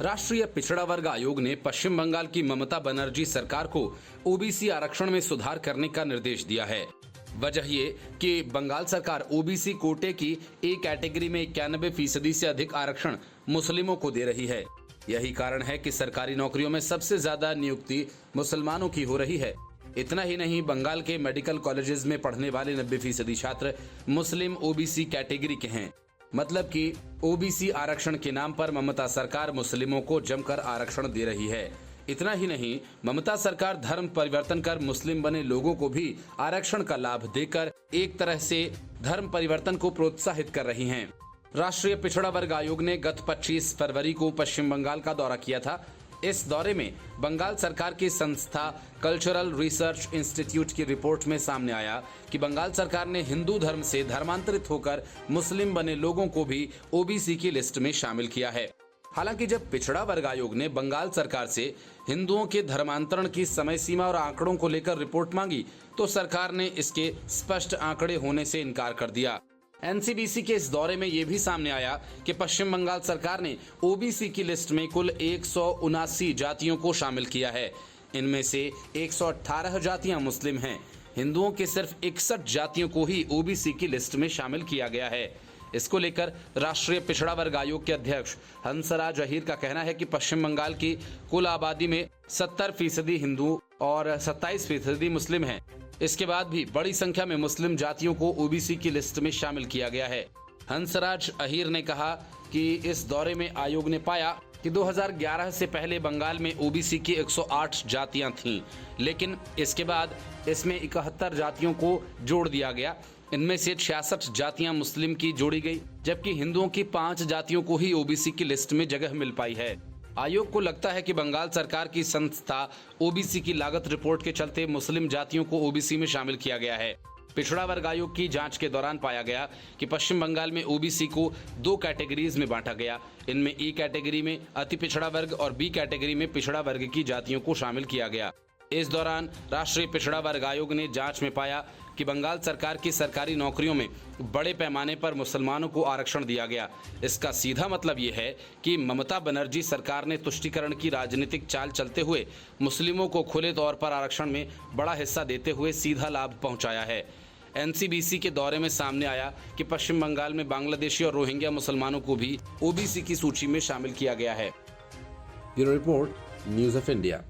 राष्ट्रीय पिछड़ा वर्ग आयोग ने पश्चिम बंगाल की ममता बनर्जी सरकार को ओबीसी आरक्षण में सुधार करने का निर्देश दिया है। वजह ये कि बंगाल सरकार ओबीसी कोटे की ए कैटेगरी में 91% से अधिक आरक्षण मुस्लिमों को दे रही है। यही कारण है कि सरकारी नौकरियों में सबसे ज्यादा नियुक्ति मुसलमानों की हो रही है। इतना ही नहीं, बंगाल के मेडिकल कॉलेजेस में पढ़ने वाले 90% छात्र मुस्लिम ओबीसी कैटेगरी के हैं। मतलब कि ओबीसी आरक्षण के नाम पर ममता सरकार मुस्लिमों को जमकर आरक्षण दे रही है। इतना ही नहीं, ममता सरकार धर्म परिवर्तन कर मुस्लिम बने लोगों को भी आरक्षण का लाभ देकर एक तरह से धर्म परिवर्तन को प्रोत्साहित कर रही हैं। राष्ट्रीय पिछड़ा वर्ग आयोग ने गत 25 फरवरी को पश्चिम बंगाल का दौरा किया था। इस दौरे में बंगाल सरकार की संस्था कल्चरल रिसर्च इंस्टीट्यूट की रिपोर्ट में सामने आया कि बंगाल सरकार ने हिंदू धर्म से धर्मांतरित होकर मुस्लिम बने लोगों को भी ओबीसी की लिस्ट में शामिल किया है। हालांकि जब पिछड़ा वर्ग आयोग ने बंगाल सरकार से हिंदुओं के धर्मांतरण की समय सीमा और आंकड़ों को लेकर रिपोर्ट मांगी, तो सरकार ने इसके स्पष्ट आंकड़े होने से इनकार कर दिया। एनसीबीसी के इस दौरे में यह भी सामने आया कि पश्चिम बंगाल सरकार ने ओबीसी की लिस्ट में कुल 179 जातियों को शामिल किया है। इनमें से 118 जातियां मुस्लिम हैं। हिंदुओं के सिर्फ 61 जातियों को ही ओबीसी की लिस्ट में शामिल किया गया है। इसको लेकर राष्ट्रीय पिछड़ा वर्ग आयोग के अध्यक्ष हंसराज अहीर का कहना है कि पश्चिम बंगाल की कुल आबादी में 70% हिंदू और 27% मुस्लिम हैं। इसके बाद भी बड़ी संख्या में मुस्लिम जातियों को ओबीसी की लिस्ट में शामिल किया गया है। हंसराज अहीर ने कहा कि इस दौरे में आयोग ने पाया कि 2011 से पहले बंगाल में ओबीसी की 108 जातियां थीं, लेकिन इसके बाद इसमें 71 जातियों को जोड़ दिया गया। इनमें से 66 जातियां मुस्लिम की जोड़ी गई, जबकि हिंदुओं की 5 जातियों को ही ओबीसी की लिस्ट में जगह मिल पाई है। आयोग को लगता है कि बंगाल सरकार की संस्था ओबीसी की लागत रिपोर्ट के चलते मुस्लिम जातियों को ओबीसी में शामिल किया गया है। पिछड़ा वर्ग आयोग की जांच के दौरान पाया गया कि पश्चिम बंगाल में ओबीसी को 2 कैटेगरीज में बांटा गया। इनमें ए कैटेगरी में अति पिछड़ा वर्ग और बी कैटेगरी में पिछड़ा वर्ग की जातियों को शामिल किया गया। इस दौरान राष्ट्रीय पिछड़ा वर्ग आयोग ने जांच में पाया कि बंगाल सरकार की सरकारी नौकरियों में बड़े पैमाने पर मुसलमानों को आरक्षण दिया गया। इसका सीधा मतलब ये है कि ममता बनर्जी सरकार ने तुष्टीकरण की राजनीतिक चाल चलते हुए मुस्लिमों को खुले तौर पर आरक्षण में बड़ा हिस्सा देते हुए सीधा लाभ पहुंचाया है। एनसीबीसी के दौरे में सामने आया कि पश्चिम बंगाल में बांग्लादेशी और रोहिंग्या मुसलमानों को भी ओबीसी की सूची में शामिल किया गया है। Bureau report, news of India.